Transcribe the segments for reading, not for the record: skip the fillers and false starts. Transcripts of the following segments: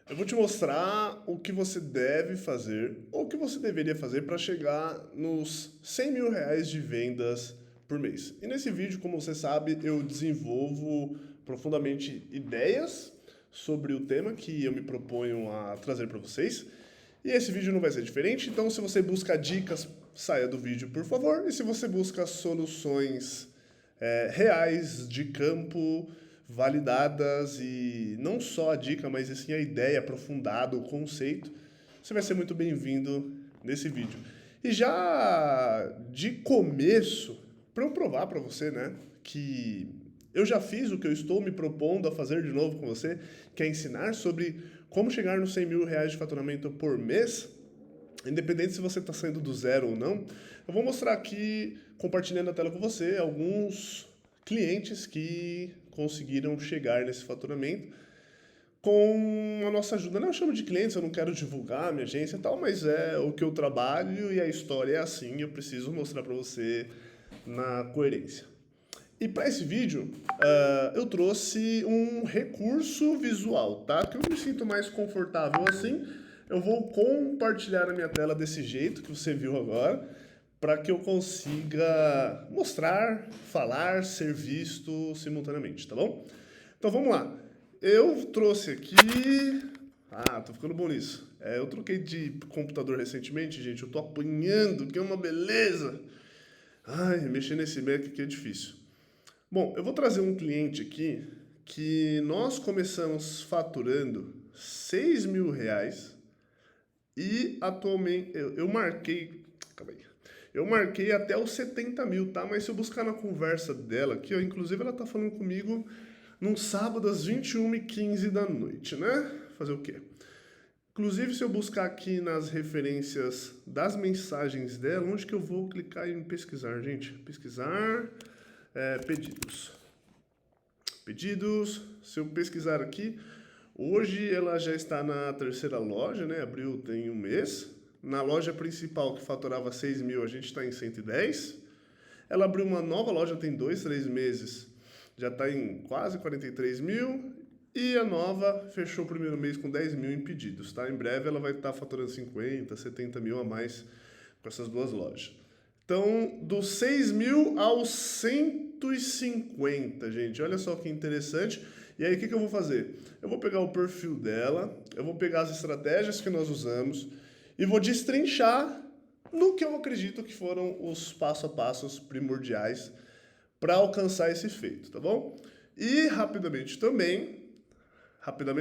Eu vou te mostrar o que você deve fazer ou o que você deveria fazer para chegar nos 100 mil reais de vendas por mês. E nesse vídeo, como você sabe, eu desenvolvo profundamente ideias sobre o tema que eu me proponho a trazer para vocês. E esse vídeo não vai ser diferente, então se você busca dicas, saia do vídeo, por favor. E se você busca soluções reais de campo, validadas e não só a dica, mas assim a ideia aprofundada, o conceito, você vai ser muito bem-vindo nesse vídeo. E já de começo, para eu provar para você, né, que eu já fiz o que eu estou me propondo a fazer de novo com você, que é ensinar sobre como chegar nos 100 mil reais de faturamento por mês, independente se você está saindo do zero ou não. Eu vou mostrar aqui, compartilhando a tela com você, alguns clientes que conseguiram chegar nesse faturamento com a nossa ajuda. Não, eu chamo de clientes, eu não quero divulgar a minha agência e tal, mas é o que eu trabalho e a história é assim, eu preciso mostrar para você na coerência. E para esse vídeo, eu trouxe um recurso visual, tá? Que eu me sinto mais confortável assim. Eu vou compartilhar a minha tela desse jeito que você viu agora, para que eu consiga mostrar, falar, ser visto simultaneamente, tá bom? Então vamos lá. Eu trouxe aqui... Ah, tô ficando bom nisso. Eu troquei de computador recentemente, gente. Eu tô apanhando, que é uma beleza. Ai, mexer nesse Mac aqui é difícil. Bom, eu vou trazer um cliente aqui que nós começamos faturando 6 mil reais e atualmente eu marquei. Calma aí. Eu marquei até os 70 mil, tá? Mas se eu buscar na conversa dela aqui, ó, inclusive ela tá falando comigo num sábado às 21h15 da noite, né? Fazer o quê? Inclusive, se eu buscar aqui nas referências das mensagens dela, onde que eu vou clicar em pesquisar, gente? Pesquisar, pedidos. Pedidos, se eu pesquisar aqui, hoje ela já está na terceira loja, né? Abril tem um mês. Na loja principal, que faturava 6 mil, a gente está em 110. Ela abriu uma nova loja tem 2, 3 meses, já está em quase 43 mil. E a nova fechou o primeiro mês com 10 mil em pedidos, tá? Em breve ela vai estar faturando 50, 70 mil a mais com essas duas lojas. Então, dos 6 mil aos 150, gente. Olha só que interessante. E aí, o que eu vou fazer? Eu vou pegar o perfil dela, eu vou pegar as estratégias que nós usamos e vou destrinchar no que eu acredito que foram os passo a passos primordiais para alcançar esse feito, tá bom? E rapidamente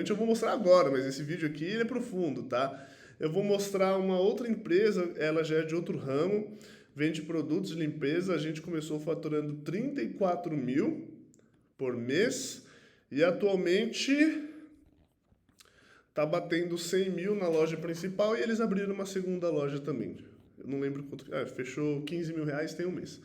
eu vou mostrar agora, mas esse vídeo aqui ele é profundo, tá? Eu vou mostrar uma outra empresa, ela já é de outro ramo, vende produtos de limpeza, a gente começou faturando 34 mil por mês e atualmente tá batendo 100 mil na loja principal e eles abriram uma segunda loja também. Eu não lembro quanto... fechou 15 mil reais tem um mês.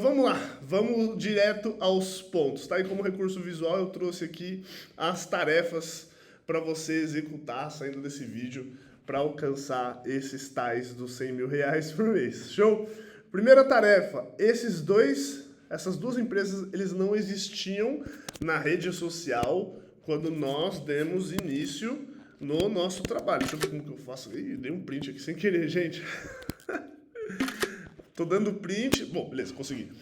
Vamos lá, vamos direto aos pontos, tá? E como recurso visual eu trouxe aqui as tarefas para você executar saindo desse vídeo para alcançar esses tais dos 100 mil reais por mês. Show? Primeira tarefa, essas duas empresas, eles não existiam na rede social quando nós demos início no nosso trabalho. Deixa eu ver como que eu faço. Ih, dei um print aqui sem querer, gente. Tô dando print. Bom, beleza, consegui.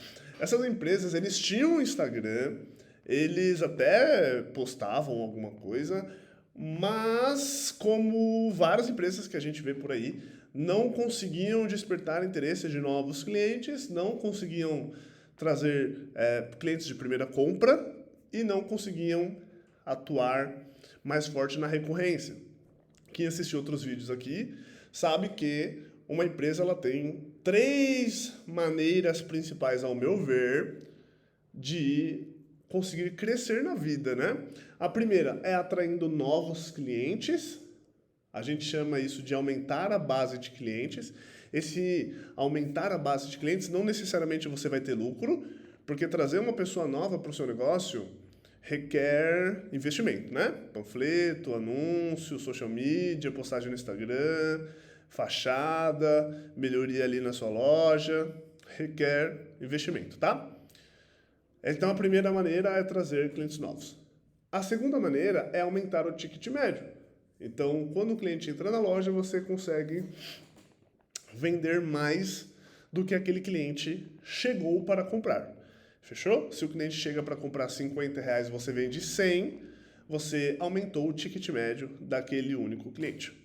Essas empresas, eles tinham um Instagram, eles até postavam alguma coisa, mas como várias empresas que a gente vê por aí, não conseguiam despertar interesse de novos clientes, não conseguiam trazer clientes de primeira compra e não conseguiam atuar mais forte na recorrência. Quem assistiu outros vídeos aqui sabe que uma empresa ela tem três maneiras principais, ao meu ver, de conseguir crescer na vida, né? A primeira é atraindo novos clientes. A gente chama isso de aumentar a base de clientes. Esse aumentar a base de clientes não necessariamente você vai ter lucro, porque trazer uma pessoa nova para o seu negócio requer investimento, né? Panfleto, anúncio, social media, postagem no Instagram, fachada, melhoria ali na sua loja, requer investimento, tá? Então a primeira maneira é trazer clientes novos. A segunda maneira é aumentar o ticket médio. Então, quando o cliente entra na loja, você consegue vender mais do que aquele cliente chegou para comprar. Fechou? Se o cliente chega para comprar R$ 50 e você vende 100, você aumentou o ticket médio daquele único cliente.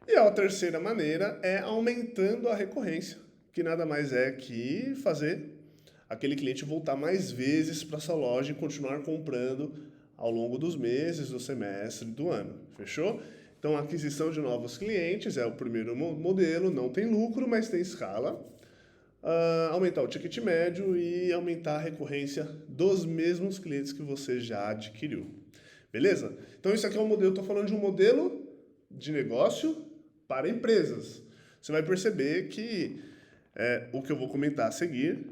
E a terceira maneira é aumentando a recorrência, que nada mais é que fazer aquele cliente voltar mais vezes para sua loja e continuar comprando ao longo dos meses, do semestre, do ano. Fechou? Então, a aquisição de novos clientes é o primeiro modelo, não tem lucro, mas tem escala. Aumentar o ticket médio e aumentar a recorrência dos mesmos clientes que você já adquiriu. Beleza? Então, isso aqui é um modelo, eu estou falando de um modelo de negócio para empresas. Você vai perceber que o que eu vou comentar a seguir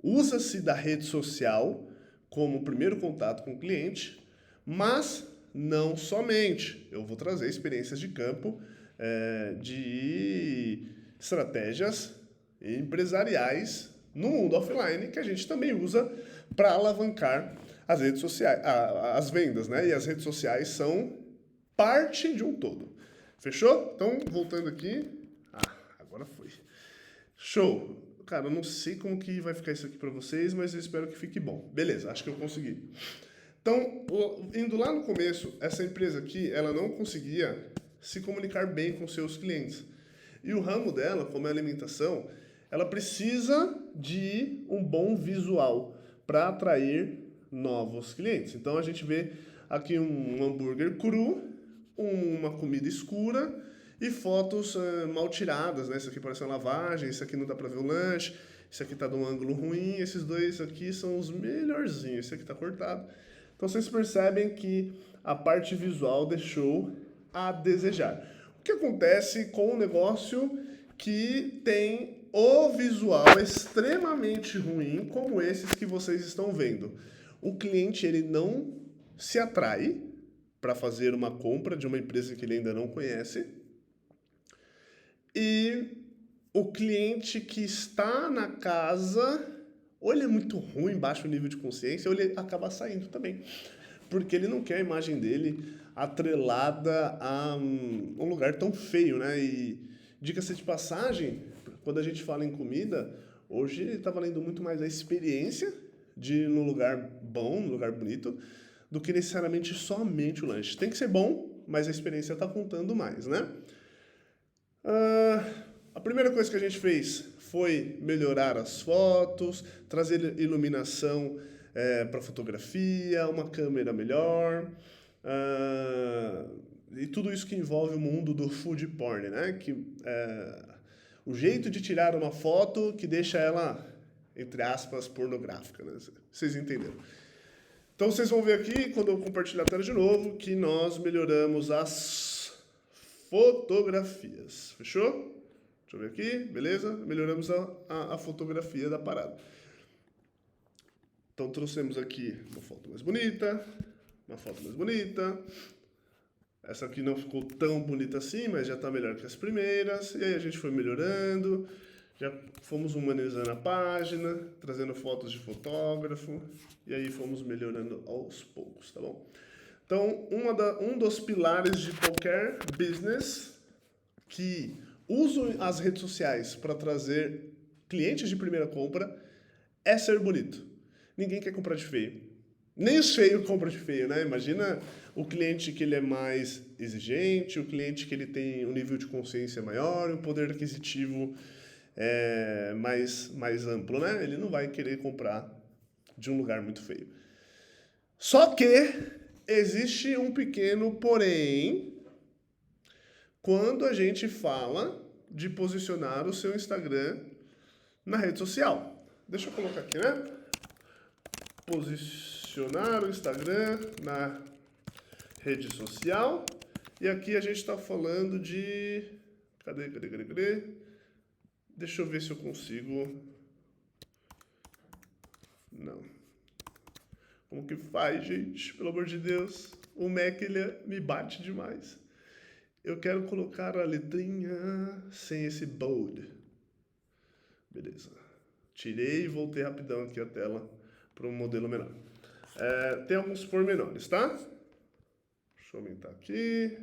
usa-se da rede social como primeiro contato com o cliente, mas não somente. Eu vou trazer experiências de campo de estratégias empresariais no mundo offline que a gente também usa para alavancar as redes sociais, as vendas, né? E as redes sociais são parte de um todo. Fechou? Então, voltando aqui. Agora foi. Show! Cara, eu não sei como que vai ficar isso aqui para vocês, mas eu espero que fique bom. Beleza, acho que eu consegui. Então, indo lá no começo, essa empresa aqui, ela não conseguia se comunicar bem com seus clientes. E o ramo dela, como é alimentação, ela precisa de um bom visual para atrair novos clientes. Então, a gente vê aqui um hambúrguer cru, uma comida escura e fotos mal tiradas, né? Isso aqui parece uma lavagem, isso aqui não dá para ver o lanche, isso aqui tá de um ângulo ruim, esses dois aqui são os melhorzinhos, esse aqui tá cortado. Então vocês percebem que a parte visual deixou a desejar. O que acontece com um negócio que tem o visual extremamente ruim, como esses que vocês estão vendo? O cliente ele não se atrai para fazer uma compra de uma empresa que ele ainda não conhece. E o cliente que está na casa, ou ele é muito ruim, baixo nível de consciência, ou ele acaba saindo também. Porque ele não quer a imagem dele atrelada a um lugar tão feio, né? E diga-se de passagem, quando a gente fala em comida, hoje está valendo muito mais a experiência de ir num lugar bom, num lugar bonito, do que necessariamente somente o lanche. Tem que ser bom, mas a experiência está contando mais, né? A primeira coisa que a gente fez foi melhorar as fotos, trazer iluminação para fotografia, uma câmera melhor, e tudo isso que envolve o mundo do food porn, né? Que, o jeito de tirar uma foto que deixa ela, entre aspas, pornográfica, né? Vocês entenderam? Então vocês vão ver aqui, quando eu compartilhar a tela de novo, que nós melhoramos as fotografias. Fechou? Deixa eu ver aqui, beleza? Melhoramos a fotografia da parada. Então trouxemos aqui uma foto mais bonita, uma foto mais bonita. Essa aqui não ficou tão bonita assim, mas já está melhor que as primeiras. E aí a gente foi melhorando, já fomos humanizando a página, trazendo fotos de fotógrafo, e aí fomos melhorando aos poucos, tá bom? Então, um dos pilares de qualquer business que usa as redes sociais para trazer clientes de primeira compra é ser bonito. Ninguém quer comprar de feio. Nem os feios compram de feio, né? Imagina o cliente que ele é mais exigente, o cliente que ele tem um nível de consciência maior, um poder aquisitivo mais amplo, né? Ele não vai querer comprar de um lugar muito feio. Só que existe um pequeno porém quando a gente fala de posicionar o seu Instagram na rede social. Deixa eu colocar aqui, né? Posicionar o Instagram na rede social. E aqui a gente está falando de... Cadê? Deixa eu ver se eu consigo... Não. Como que faz, gente? Pelo amor de Deus. O Mac, ele me bate demais. Eu quero colocar a letrinha sem esse bold. Beleza. Tirei e voltei rapidão aqui a tela para um modelo menor. tem alguns pormenores, tá? Deixa eu aumentar aqui.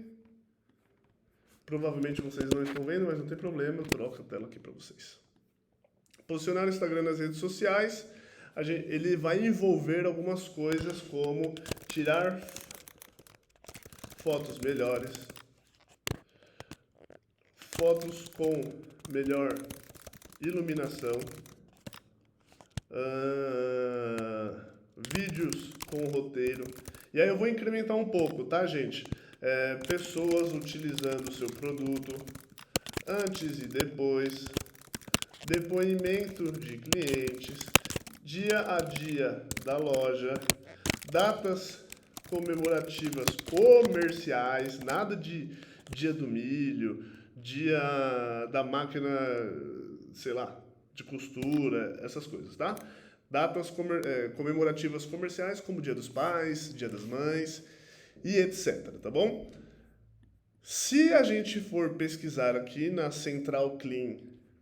Provavelmente vocês não estão vendo, mas não tem problema, eu troco a tela aqui para vocês. Posicionar o Instagram nas redes sociais, ele vai envolver algumas coisas como tirar fotos melhores, fotos com melhor iluminação, vídeos com roteiro. E aí eu vou incrementar um pouco, tá, gente? Pessoas utilizando o seu produto antes e depois, depoimento de clientes, dia a dia da loja, datas comemorativas comerciais, nada de dia do milho, dia da máquina, sei lá, de costura, essas coisas, tá? Datas comemorativas comerciais como Dia dos Pais, Dia das Mães e etc, tá bom? Se a gente for pesquisar aqui na Central Clean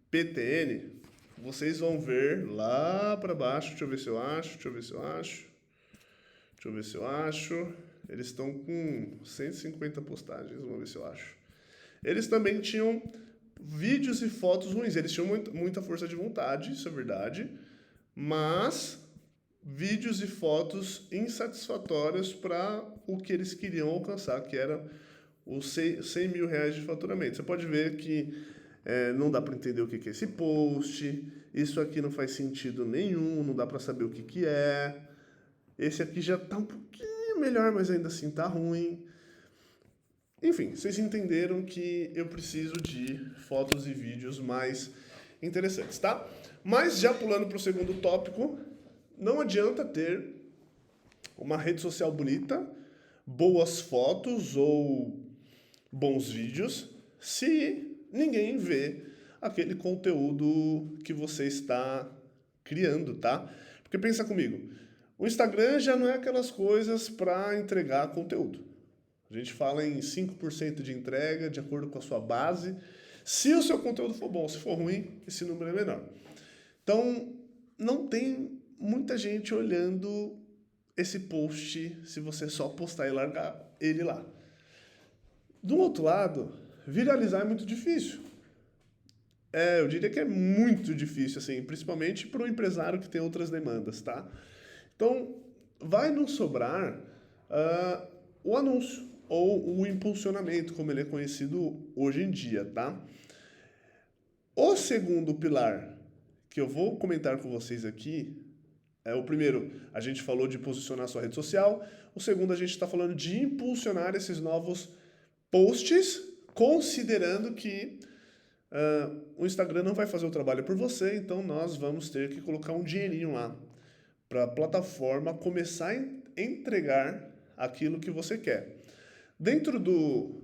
PTN, vocês vão ver lá para baixo, deixa eu ver se eu acho, eles estão com 150 postagens, vamos ver se eu acho. Eles também tinham vídeos e fotos ruins, eles tinham muita força de vontade, isso é verdade, mas vídeos e fotos insatisfatórios para o que eles queriam alcançar, que era os 100 mil reais de faturamento. Você pode ver que não dá para entender o que é esse post, isso aqui não faz sentido nenhum, não dá para saber o que é. Esse aqui já está um pouquinho melhor, mas ainda assim está ruim. Enfim, vocês entenderam que eu preciso de fotos e vídeos mais interessantes, tá? Mas já pulando para o segundo tópico, não adianta ter uma rede social bonita, boas fotos ou bons vídeos, se ninguém vê aquele conteúdo que você está criando, tá? Porque pensa comigo, o Instagram já não é aquelas coisas para entregar conteúdo. A gente fala em 5% de entrega de acordo com a sua base. Se o seu conteúdo for bom, se for ruim, esse número é menor. Então, não tem muita gente olhando esse post se você só postar e largar ele lá. Do outro lado, viralizar é muito difícil. Eu diria que é muito difícil, assim, principalmente para um empresário que tem outras demandas, tá? Então, vai nos sobrar o anúncio ou o impulsionamento, como ele é conhecido hoje em dia, tá? O segundo pilar que eu vou comentar com vocês aqui o primeiro, a gente falou de posicionar sua rede social. O segundo, a gente está falando de impulsionar esses novos posts, considerando que o Instagram não vai fazer o trabalho por você, então nós vamos ter que colocar um dinheirinho lá para a plataforma começar a entregar aquilo que você quer. Dentro do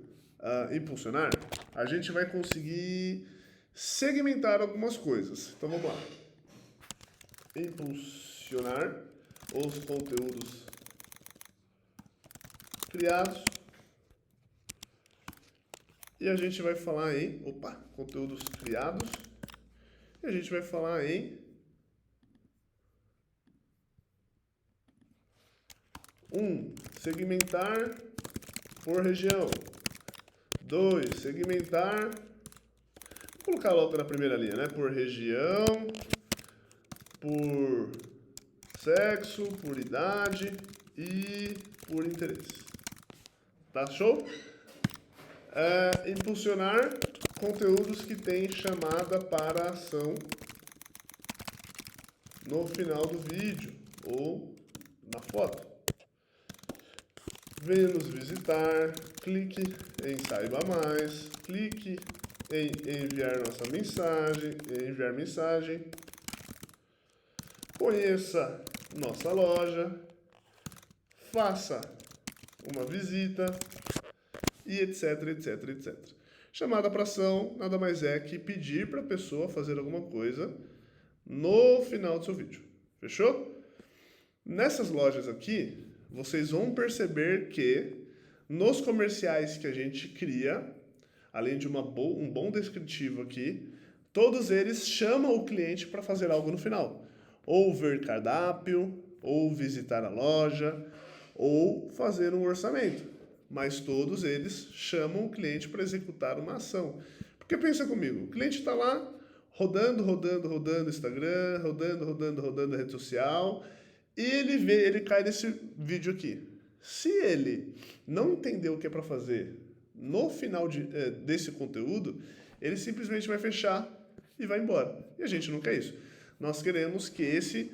impulsionar, a gente vai conseguir segmentar algumas coisas. Então vamos lá. Impulsionar os conteúdos criados. E a gente vai falar em conteúdos criados. E a gente vai falar em segmentar por região. 2, segmentar. Vou colocar logo na primeira linha, né? Por região, por sexo, por idade e por interesse. Tá show? Impulsionar conteúdos que têm chamada para ação no final do vídeo ou na foto. Venha nos visitar, clique em saiba mais, clique em enviar mensagem, conheça nossa loja, faça uma visita e etc, etc, etc. Chamada para ação nada mais é que pedir para a pessoa fazer alguma coisa no final do seu vídeo. Fechou? Nessas lojas aqui, vocês vão perceber que nos comerciais que a gente cria, além de um bom descritivo aqui, todos eles chamam o cliente para fazer algo no final. Ou ver cardápio, ou visitar a loja, ou fazer um orçamento. Mas todos eles chamam o cliente para executar uma ação. Porque pensa comigo, o cliente está lá rodando o Instagram, rodando a rede social, e ele cai nesse vídeo aqui. Se ele não entender o que é para fazer no final desse conteúdo, ele simplesmente vai fechar e vai embora. E a gente não quer isso. Nós queremos que esse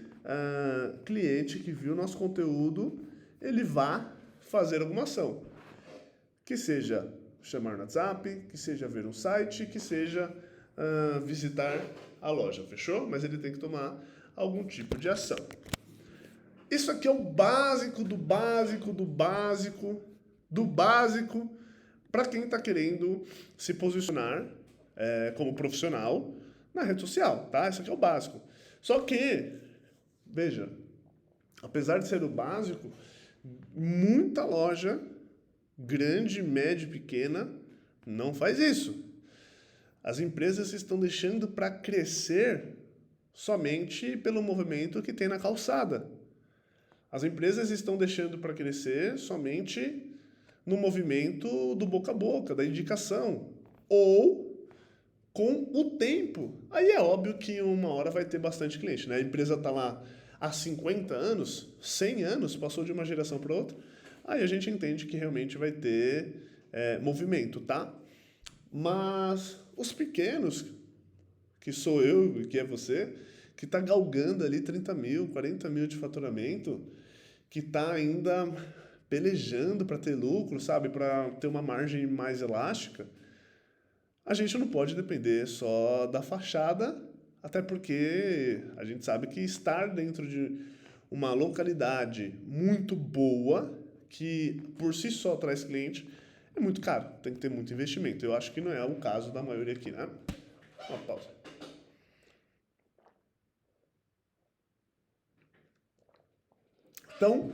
cliente que viu nosso conteúdo, ele vá fazer alguma ação. Que seja chamar no WhatsApp, que seja ver um site, que seja visitar a loja, fechou? Mas ele tem que tomar algum tipo de ação. Isso aqui é o básico do básico do básico do básico para quem está querendo se posicionar como profissional na rede social, tá? Isso aqui é o básico. Só que, veja, apesar de ser o básico, muita loja, grande, média e pequena, não faz isso. As empresas estão deixando para crescer somente pelo movimento que tem na calçada. As empresas estão deixando para crescer somente no movimento do boca a boca, da indicação. Ou com o tempo. Aí é óbvio que uma hora vai ter bastante cliente, né? A empresa está lá há 50 anos, 100 anos, passou de uma geração para outra. Aí a gente entende que realmente vai ter movimento, tá? Mas os pequenos, que sou eu e que é você, que está galgando ali 30 mil, 40 mil de faturamento, que está ainda pelejando para ter lucro, sabe? Para ter uma margem mais elástica, a gente não pode depender só da fachada, até porque a gente sabe que estar dentro de uma localidade muito boa, que por si só traz cliente, é muito caro, tem que ter muito investimento. Eu acho que não é o caso da maioria aqui, né? Uma pausa. Então,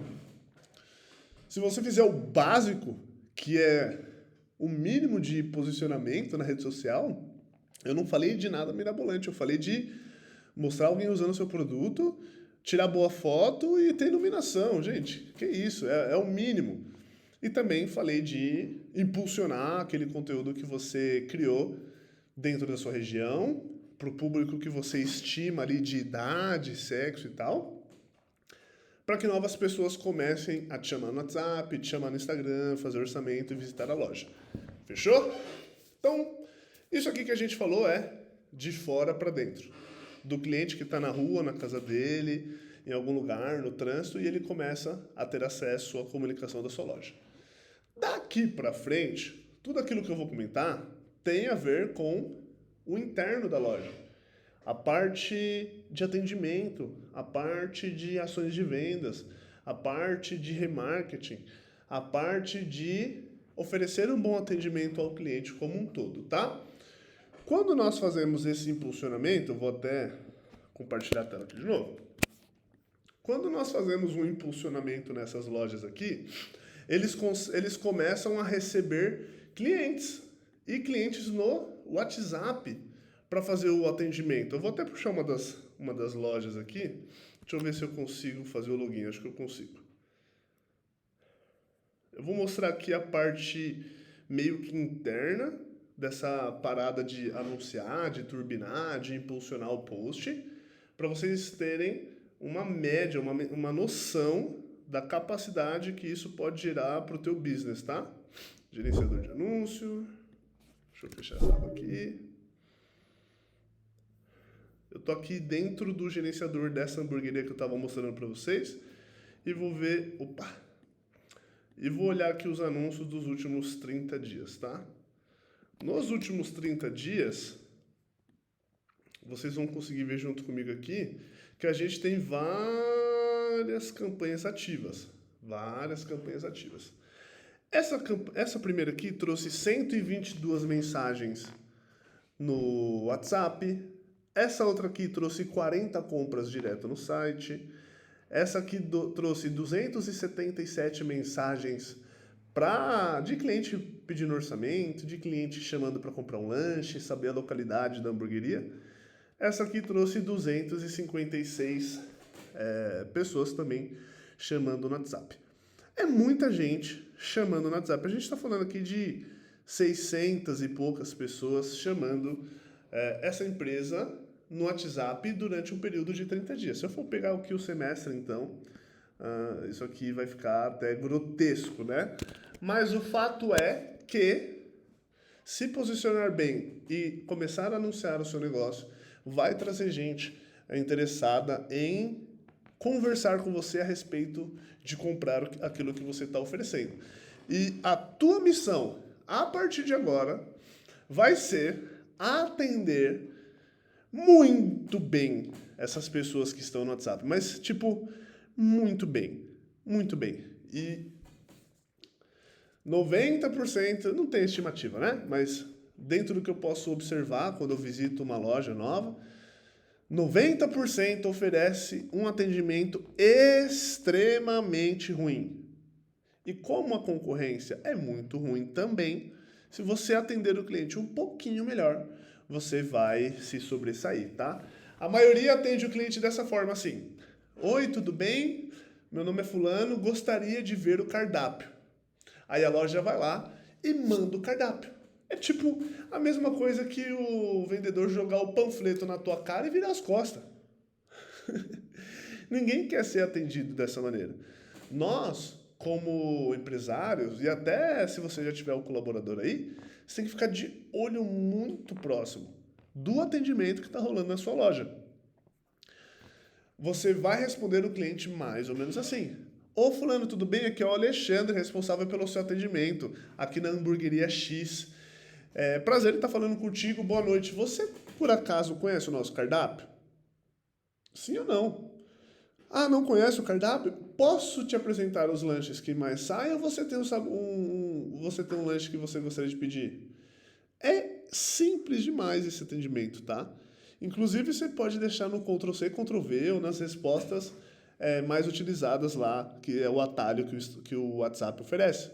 se você fizer o básico, que é o mínimo de posicionamento na rede social, eu não falei de nada mirabolante, eu falei de mostrar alguém usando o seu produto, tirar boa foto e ter iluminação, gente. Que isso, é o mínimo. E também falei de impulsionar aquele conteúdo que você criou dentro da sua região, para o público que você estima ali de idade, sexo e tal, para que novas pessoas comecem a te chamar no WhatsApp, te chamar no Instagram, fazer orçamento e visitar a loja. Fechou? Então, isso aqui que a gente falou é de fora para dentro. Do cliente que está na rua, na casa dele, em algum lugar, no trânsito, e ele começa a ter acesso à comunicação da sua loja. Daqui para frente, tudo aquilo que eu vou comentar tem a ver com o interno da loja. A parte de atendimento, a parte de ações de vendas, a parte de remarketing, a parte de oferecer um bom atendimento ao cliente como um todo, tá? Quando nós fazemos esse impulsionamento, eu vou até compartilhar a tela aqui de novo. Quando nós fazemos um impulsionamento nessas lojas aqui, eles começam a receber clientes e clientes no WhatsApp para fazer o atendimento. Eu vou até puxar uma das lojas aqui. Deixa eu ver se eu consigo fazer o login. Acho que eu consigo. Eu vou mostrar aqui a parte meio que interna dessa parada de anunciar, de turbinar, de impulsionar o post, para vocês terem uma média, uma noção da capacidade que isso pode gerar para o teu business, tá? Gerenciador de anúncio. Deixa eu fechar essa aba aqui. Eu tô aqui dentro do gerenciador dessa hamburgueria que eu estava mostrando para vocês e vou ver, e vou olhar aqui os anúncios dos últimos 30 dias, tá? Nos últimos 30 dias, vocês vão conseguir ver junto comigo aqui que a gente tem várias campanhas ativas. Várias campanhas ativas. Essa primeira aqui trouxe 122 mensagens no WhatsApp. Essa outra aqui trouxe 40 compras direto no site. Essa aqui trouxe 277 mensagens de cliente pedindo orçamento, de cliente chamando para comprar um lanche, saber a localidade da hamburgueria. Essa aqui trouxe 256 pessoas também chamando no WhatsApp. É muita gente chamando no WhatsApp. A gente está falando aqui de 600 e poucas pessoas chamando essa empresa no WhatsApp durante um período de 30 dias. Se eu for pegar aqui o semestre, então, isso aqui vai ficar até grotesco, né? Mas o fato é que, se posicionar bem e começar a anunciar o seu negócio, vai trazer gente interessada em conversar com você a respeito de comprar aquilo que você está oferecendo. E a tua missão, a partir de agora, vai ser atender muito bem essas pessoas que estão no WhatsApp. Mas, tipo, muito bem. Muito bem. E 90%, não tem estimativa, né? Mas dentro do que eu posso observar quando eu visito uma loja nova, 90% oferece um atendimento extremamente ruim. E como a concorrência é muito ruim também, se você atender o cliente um pouquinho melhor, você vai se sobressair, tá? A maioria atende o cliente dessa forma assim: oi, tudo bem? Meu nome é fulano, gostaria de ver o cardápio. Aí a loja vai lá e manda o cardápio. É tipo a mesma coisa que o vendedor jogar o panfleto na tua cara e virar as costas. Ninguém quer ser atendido dessa maneira. Nós, como empresários, e até se você já tiver um colaborador aí, você tem que ficar de olho muito próximo do atendimento que está rolando na sua loja. Você vai responder o cliente mais ou menos assim: ô fulano, tudo bem? Aqui é o Alexandre, responsável pelo seu atendimento aqui na hamburgueria X. Prazer em estar falando contigo, boa noite. Você, por acaso, conhece o nosso cardápio? Sim ou não? Ah, não conhece o cardápio? Posso te apresentar os lanches que mais saem ou você tem você tem um lanche que você gostaria de pedir? É simples demais esse atendimento, tá? Inclusive, você pode deixar no Ctrl+C, Ctrl+V ou nas respostas mais utilizadas lá, que é o atalho que o WhatsApp oferece.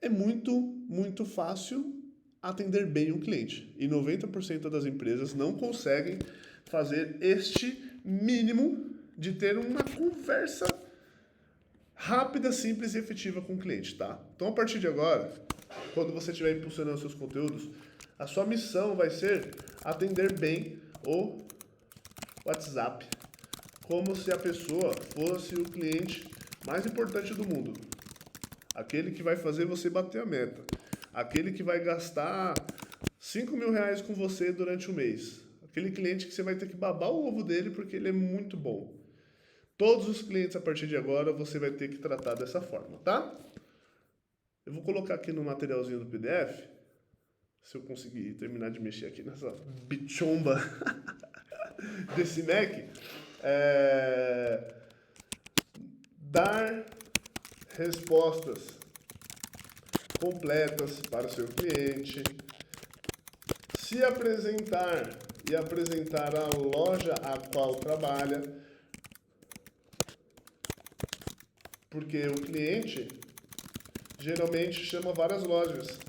É muito, muito fácil atender bem um cliente. E 90% das empresas não conseguem fazer este mínimo de ter uma conversa rápida, simples e efetiva com o cliente, tá? Então, a partir de agora, quando você estiver impulsionando seus conteúdos, a sua missão vai ser atender bem o WhatsApp, como se a pessoa fosse o cliente mais importante do mundo. Aquele que vai fazer você bater a meta. Aquele que vai gastar 5 mil reais com você durante o mês. Aquele cliente que você vai ter que babar o ovo dele porque ele é muito bom. Todos os clientes, a partir de agora, você vai ter que tratar dessa forma, tá? Eu vou colocar aqui no materialzinho do PDF, se eu conseguir terminar de mexer aqui nessa bichomba desse Mac, dar respostas completas para o seu cliente, se apresentar e apresentar a loja a qual trabalha, porque o cliente geralmente chama várias lojas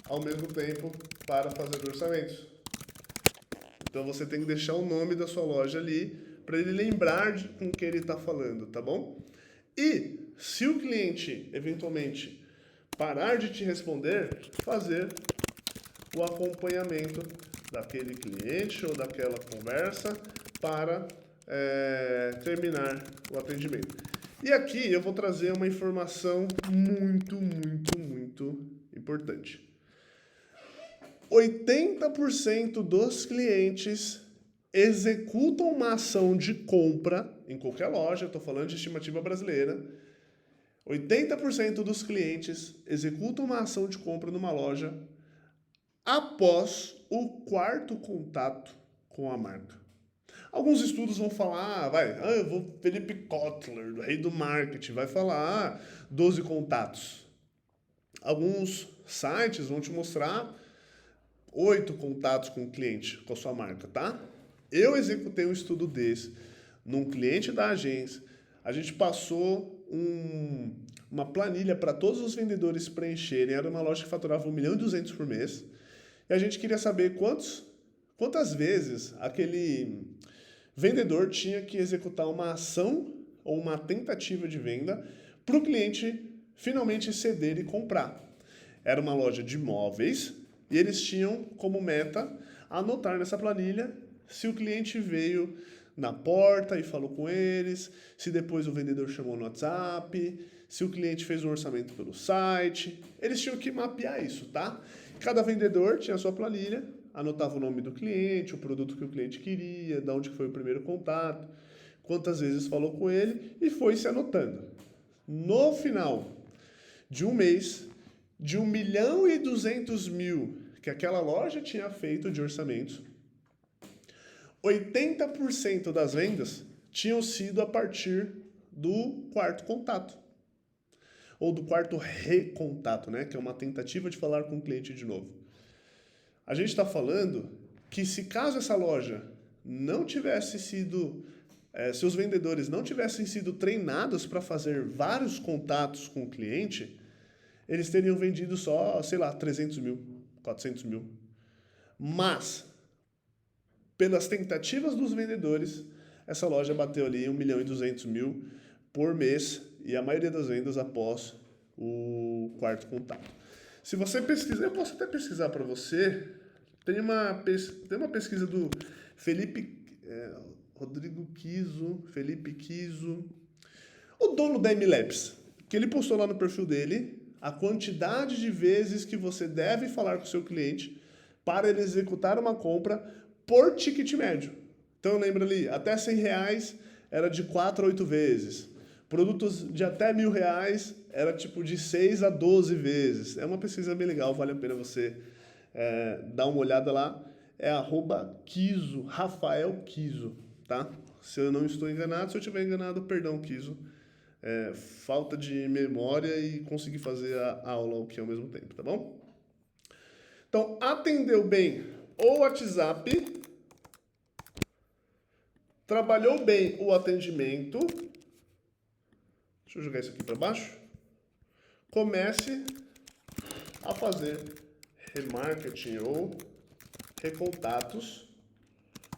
ao mesmo tempo para fazer orçamentos. Então você tem que deixar o nome da sua loja ali para ele lembrar com que ele está falando, tá bom? E se o cliente eventualmente parar de te responder, fazer o acompanhamento daquele cliente ou daquela conversa para terminar o atendimento. E aqui eu vou trazer uma informação muito, muito, muito importante. 80% dos clientes executam uma ação de compra em qualquer loja, estou falando de estimativa brasileira. 80% dos clientes executam uma ação de compra numa loja após o quarto contato com a marca. Alguns estudos vão falar, Felipe Kotler, do rei do marketing, vai falar 12 contatos. Alguns sites vão te mostrar 8 contatos com o cliente, com a sua marca, tá? Eu executei um estudo desse num cliente da agência. A gente passou uma planilha para todos os vendedores preencherem. Era uma loja que faturava 1.200.000 por mês. E a gente queria saber quantas vezes aquele vendedor tinha que executar uma ação ou uma tentativa de venda para o cliente finalmente ceder e comprar. Era uma loja de móveis e eles tinham como meta anotar nessa planilha se o cliente veio na porta e falou com eles, se depois o vendedor chamou no WhatsApp, se o cliente fez um orçamento pelo site. Eles tinham que mapear isso, tá? Cada vendedor tinha a sua planilha, anotava o nome do cliente, o produto que o cliente queria, de onde foi o primeiro contato, quantas vezes falou com ele e foi se anotando. No final de um mês, de 1.200.000 que aquela loja tinha feito de orçamentos, 80% das vendas tinham sido a partir do quarto contato. Ou do quarto recontato, né? Que é uma tentativa de falar com o cliente de novo. A gente está falando que se caso essa loja não tivesse sido... se os vendedores não tivessem sido treinados para fazer vários contatos com o cliente, eles teriam vendido só, 300 mil, 400 mil. Mas, pelas tentativas dos vendedores, essa loja bateu ali 1.200.000 por mês e a maioria das vendas após o quarto contato. Se você pesquisar, eu posso até pesquisar para você, tem uma pesquisa do Felipe Kiso, o dono da MLabs, que ele postou lá no perfil dele a quantidade de vezes que você deve falar com o seu cliente para ele executar uma compra por ticket médio. Então lembra ali, até R$100 era de 4 a 8 vezes. Produtos de até R$1.000 era tipo de 6 a 12 vezes. É uma pesquisa bem legal, vale a pena você dar uma olhada lá. É @Kiso, Rafael Kiso, tá? Se eu não estou enganado, se eu estiver enganado, perdão, Kiso. Falta de memória e conseguir fazer a aula aqui ao mesmo tempo, tá bom? Então, atendeu bem o WhatsApp, trabalhou bem o atendimento. Deixa eu jogar isso aqui para baixo. Comece a fazer remarketing ou recontatos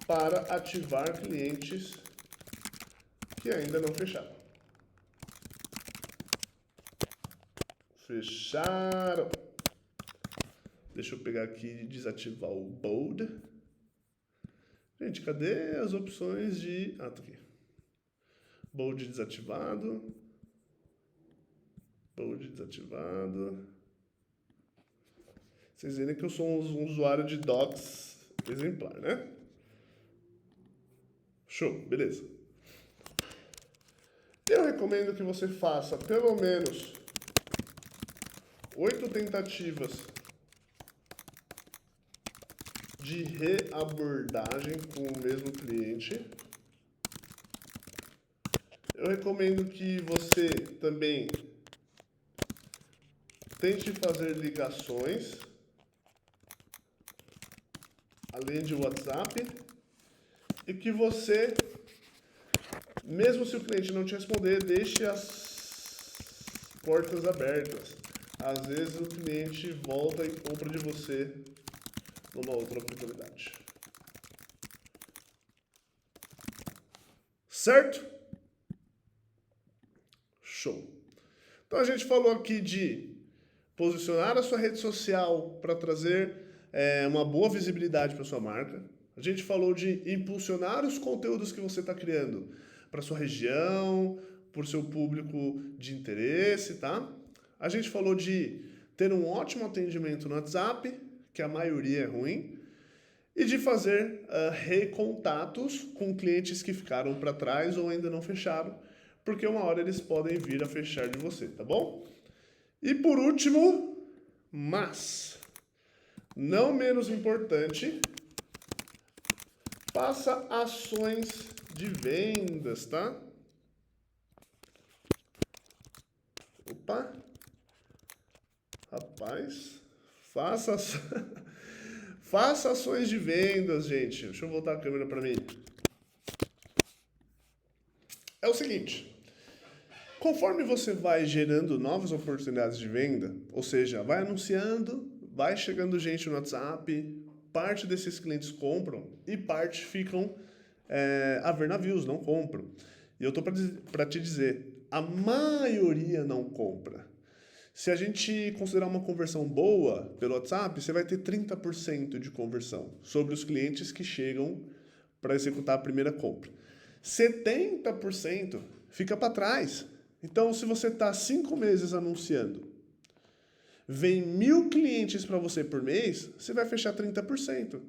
para ativar clientes que ainda não fecharam. Fecharam. Deixa eu pegar aqui e desativar o bold. Gente, cadê as opções de... tá aqui. Bold desativado. Bold desativado. Vocês verem que eu sou um usuário de docs exemplar, né? Show, beleza. Eu recomendo que você faça pelo menos 8 tentativas de reabordagem com o mesmo cliente. Eu recomendo que você também tente fazer ligações, além de WhatsApp, e que você, mesmo se o cliente não te responder, deixe as portas abertas. Às vezes o cliente volta e compra de você numa outra oportunidade. Certo? Show. Então a gente falou aqui de posicionar a sua rede social para trazer uma boa visibilidade para sua marca. A gente falou de impulsionar os conteúdos que você está criando para sua região, para o seu público de interesse, tá? A gente falou de ter um ótimo atendimento no WhatsApp, que a maioria é ruim, e de fazer recontatos com clientes que ficaram para trás ou ainda não fecharam, porque uma hora eles podem vir a fechar de você, tá bom? E por último, mas não menos importante, faça ações de vendas, tá? Opa! Rapaz, faça ações de vendas, gente. Deixa eu voltar a câmera para mim. É o seguinte, conforme você vai gerando novas oportunidades de venda, ou seja, vai anunciando, vai chegando gente no WhatsApp, parte desses clientes compram e parte ficam a ver navios, não compram. E eu tô para te dizer, a maioria não compra. Se a gente considerar uma conversão boa pelo WhatsApp, você vai ter 30% de conversão sobre os clientes que chegam para executar a primeira compra. 70% fica para trás. Então, se você está 5 meses anunciando, vem 1.000 clientes para você por mês, você vai fechar 30%.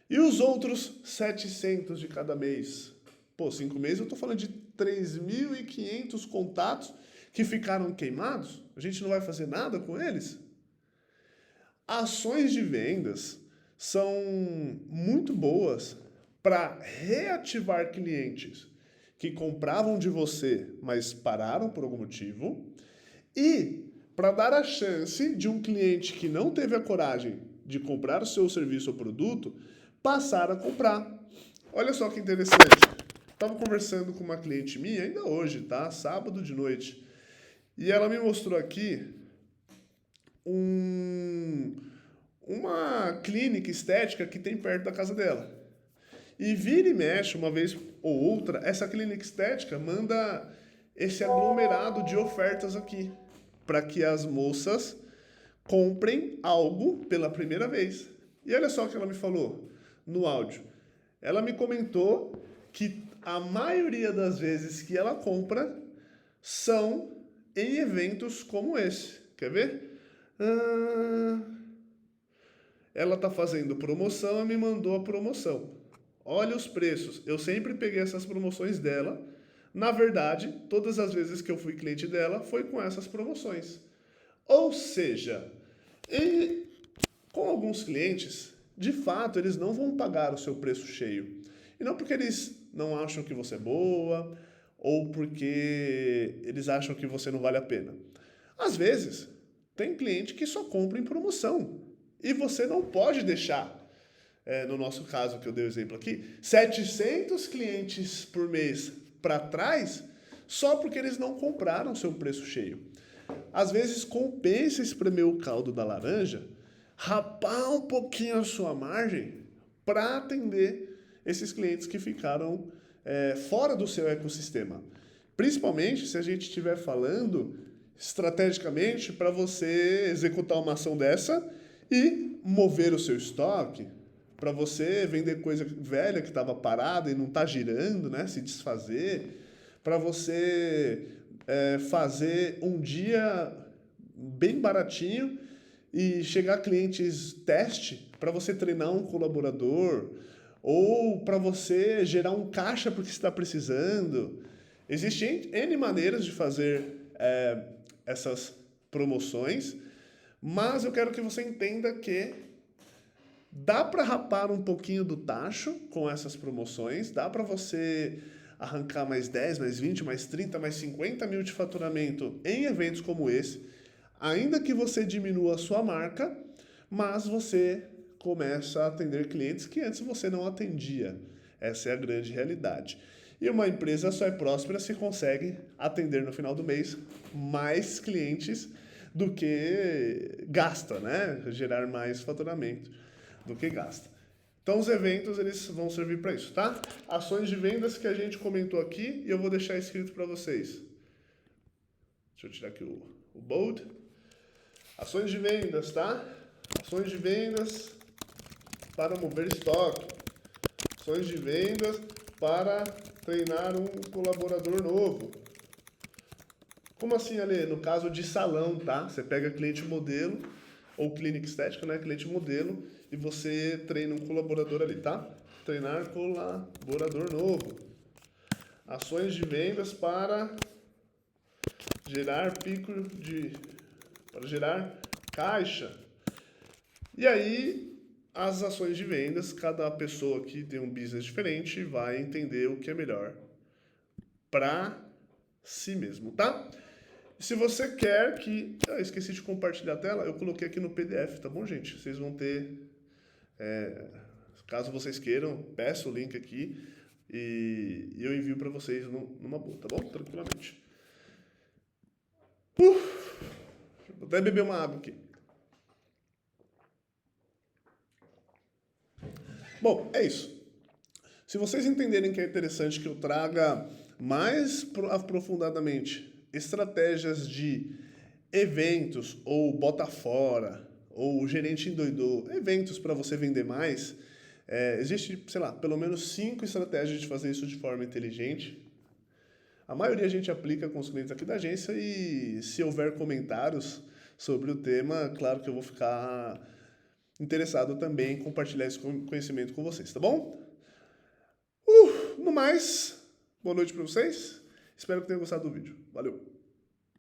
E os outros 700 de cada mês? Pô, 5 meses eu estou falando de 3.500 contatos que ficaram queimados. A gente não vai fazer nada com eles? Ações de vendas são muito boas para reativar clientes que compravam de você, mas pararam por algum motivo, e para dar a chance de um cliente que não teve a coragem de comprar o seu serviço ou produto passar a comprar. Olha só que interessante. Estava conversando com uma cliente minha, ainda hoje, tá? Sábado de noite. E ela me mostrou aqui uma clínica estética que tem perto da casa dela. E vira e mexe, uma vez ou outra, essa clínica estética manda esse aglomerado de ofertas aqui, para que as moças comprem algo pela primeira vez. E olha só o que ela me falou no áudio. Ela me comentou que a maioria das vezes que ela compra são em eventos como esse. Quer ver? Ela está fazendo promoção e me mandou a promoção. Olha os preços. Eu sempre peguei essas promoções dela. Na verdade, todas as vezes que eu fui cliente dela, foi com essas promoções. Ou seja, com alguns clientes, de fato, eles não vão pagar o seu preço cheio. E não porque eles não acham que você é boa, ou porque eles acham que você não vale a pena. Às vezes, tem cliente que só compra em promoção. E você não pode deixar, no nosso caso que eu dei o exemplo aqui, 700 clientes por mês para trás, só porque eles não compraram seu preço cheio. Às vezes compensa espremer o caldo da laranja, rapar um pouquinho a sua margem para atender esses clientes que ficaram fora do seu ecossistema. Principalmente se a gente estiver falando estrategicamente para você executar uma ação dessa e mover o seu estoque, para você vender coisa velha que estava parada e não está girando, né? Se desfazer, para você fazer um dia bem baratinho e chegar clientes teste para você treinar um colaborador ou para você gerar um caixa porque está precisando. Existem N maneiras de fazer essas promoções, mas eu quero que você entenda que dá para rapar um pouquinho do tacho com essas promoções, dá para você arrancar mais 10, mais 20, mais 30, mais 50 mil de faturamento em eventos como esse, ainda que você diminua a sua marca, mas você começa a atender clientes que antes você não atendia. Essa é a grande realidade. E uma empresa só é próspera se consegue atender no final do mês mais clientes do que gasta, né? Gerar mais faturamento do que gasta. Então os eventos eles vão servir para isso, tá? Ações de vendas que a gente comentou aqui e eu vou deixar escrito para vocês. Deixa eu tirar aqui o bold. Ações de vendas, tá? Ações de vendas para mover estoque. Ações de vendas para treinar um colaborador novo. Como assim, Ale? No caso de salão, tá? Você pega cliente modelo, ou clínica estética, né? Cliente modelo, e você treina um colaborador ali, tá? Treinar colaborador novo. Ações de vendas para gerar para gerar caixa. E aí, as ações de vendas, cada pessoa que tem um business diferente vai entender o que é melhor para si mesmo, tá? Se você quer que... esqueci de compartilhar a tela, eu coloquei aqui no PDF, tá bom, gente? Vocês vão ter... caso vocês queiram, peço o link aqui e eu envio para vocês numa boa, tá bom? Tranquilamente. Vou até beber uma água aqui. Bom, é isso. Se vocês entenderem que é interessante que eu traga mais aprofundadamente estratégias de eventos, ou bota fora, ou gerente endoidou, eventos para você vender mais, existe, sei lá, pelo menos 5 estratégias de fazer isso de forma inteligente. A maioria a gente aplica com os clientes aqui da agência e se houver comentários sobre o tema, claro que eu vou ficar interessado também em compartilhar esse conhecimento com vocês, tá bom? No mais, boa noite para vocês. Espero que tenham gostado do vídeo. Valeu!